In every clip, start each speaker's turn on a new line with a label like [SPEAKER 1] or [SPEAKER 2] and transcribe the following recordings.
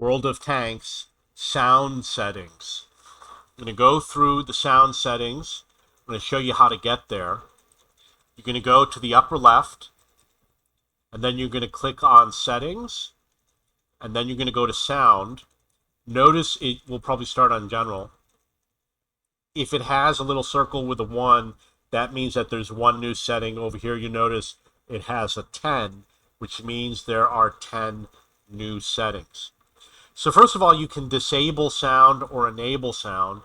[SPEAKER 1] World of Tanks, sound settings. I'm going to go through the sound settings. I'm going to show you how to get there. You're going to go to the upper left, and then you're going to click on settings, and then you're going to go to sound. Notice it will probably start on general. If it has a little circle with a 1, that means that there's one new setting. Over here you notice it has a 10, which means there are 10 new settings. So first of all, you can disable sound or enable sound.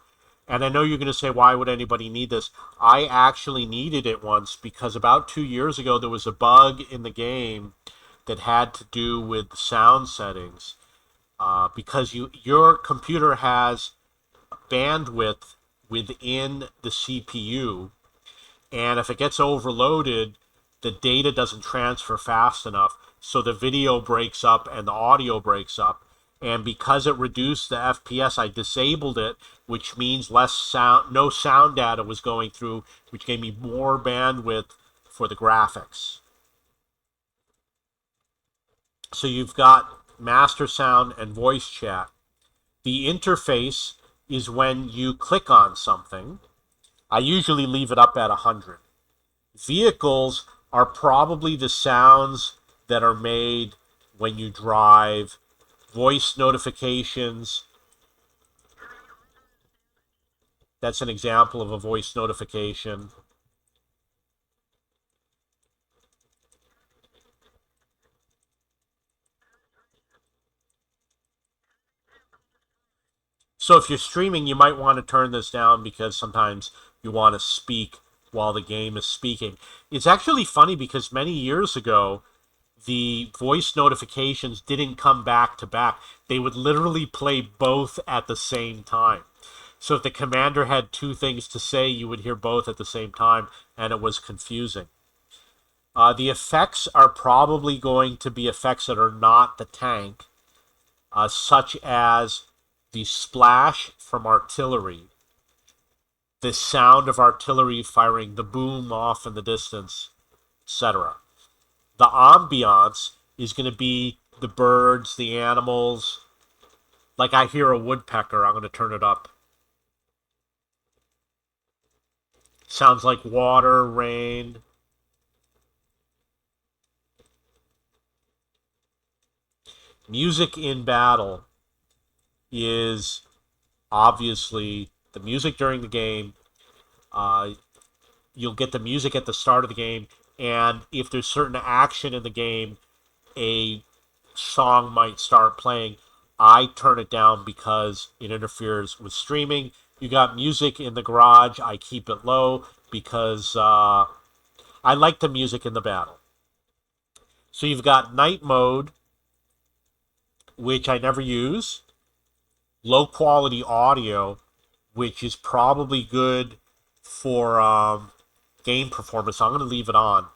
[SPEAKER 1] And I know you're going to say, why would anybody need this? I actually needed it once because about 2 years ago, there was a bug in the game that had to do with the sound settings. Because your computer has bandwidth within the CPU, and if it gets overloaded, the data doesn't transfer fast enough, so the video breaks up and the audio breaks up. And because it reduced the FPS, I disabled it, which means less sound, no sound data was going through, which gave me more bandwidth for the graphics. So you've got master sound and voice chat. The interface is when you click on something. I usually leave it up at 100. Vehicles are probably the sounds that are made when you drive. Voice notifications. That's an example of a voice notification. So if you're streaming, you might want to turn this down because sometimes you want to speak while the game is speaking. It's actually funny because many years ago, the voice notifications didn't come back to back. They would literally play both at the same time. So if the commander had two things to say, you would hear both at the same time, and it was confusing. The effects are probably going to be effects that are not the tank, such as the splash from artillery, the sound of artillery firing, the boom off in the distance, etc. The ambiance is going to be the birds, the animals. Like I hear a woodpecker, I'm going to turn it up. Sounds like water, rain. Music in battle is obviously the music during the game. You'll get the music at the start of the game, and if there's certain action in the game, a song might start playing. I turn it down because it interferes with streaming. You got music in the garage. I keep it low because I like the music in the battle. So you've got night mode, which I never use. Low quality audio, which is probably good for game performance. So I'm going to leave it on.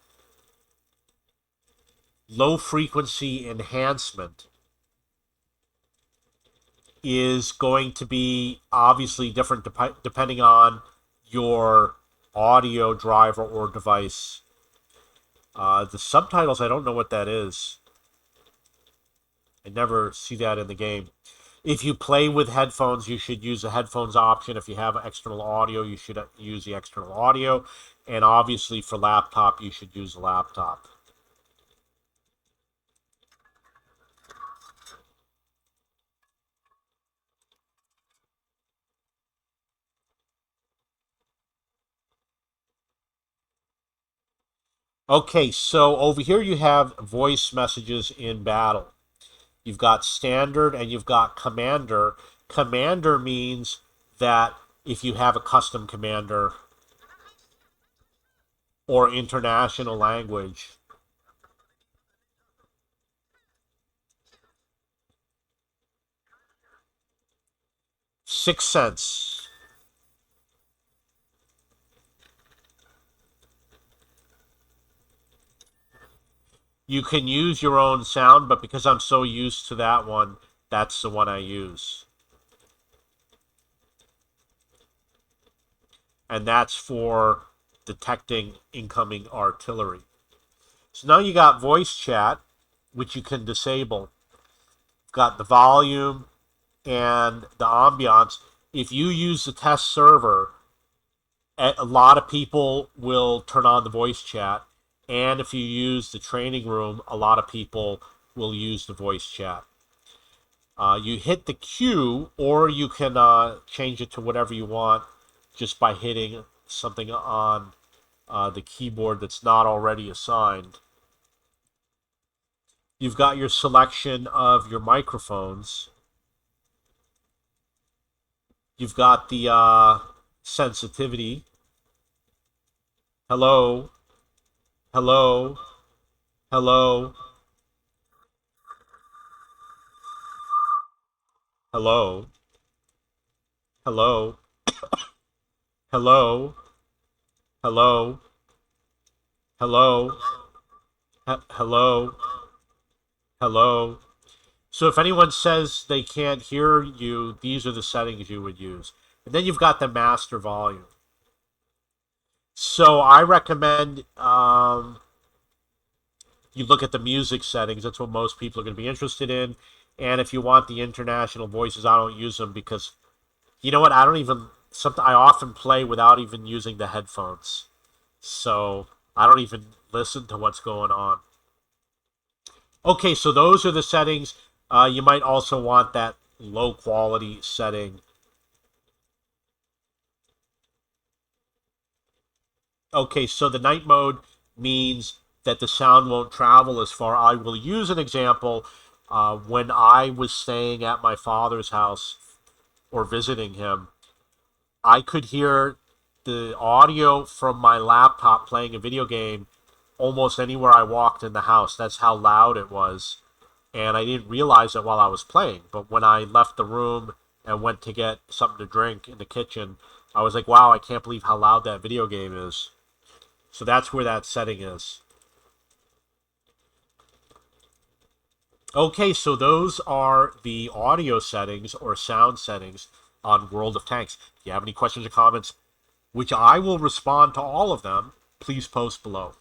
[SPEAKER 1] Low frequency enhancement is going to be obviously different depending on your audio driver or device. The subtitles, I don't know what that is. I never see that in the game. If you play with headphones, you should use the headphones option. If you have external audio, you should use the external audio. And obviously for laptop, you should use the laptop. Okay, so over here you have voice messages in battle. You've got standard and you've got commander. Commander means that if you have a custom commander or international language. 6 cents. You can use your own sound, but because I'm so used to that one, that's the one I use. And that's for detecting incoming artillery. So now you got voice chat, which you can disable. got the volume and the ambiance. If you use the test server, a lot of people will turn on the voice chat. And if you use the training room, a lot of people will use the voice chat. You hit the Q, or you can change it to whatever you want just by hitting something on the keyboard that's not already assigned. You've got your selection of your microphones. You've got the sensitivity. Hello, hello, hello, hello, hello, hello, hello, hello, hello, hello. So if anyone says they can't hear you, these are the settings you would use. And then you've got the master volume. So I recommend you look at the music settings. That's what most people are going to be interested in. And if you want the international voices, I don't use them because you know what? I don't even. Something I often play without even using the headphones, so I don't even listen to what's going on. Okay, so those are the settings. You might also want that low quality setting. Okay, so the night mode means that the sound won't travel as far. I will use an example. When I was staying at my father's house or visiting him, I could hear the audio from my laptop playing a video game almost anywhere I walked in the house. That's how loud it was. And I didn't realize it while I was playing. But when I left the room and went to get something to drink in the kitchen, I was like, wow, I can't believe how loud that video game is. So that's where that setting is. Okay, so those are the audio settings or sound settings on World of Tanks. If you have any questions or comments, which I will respond to all of them, please post below.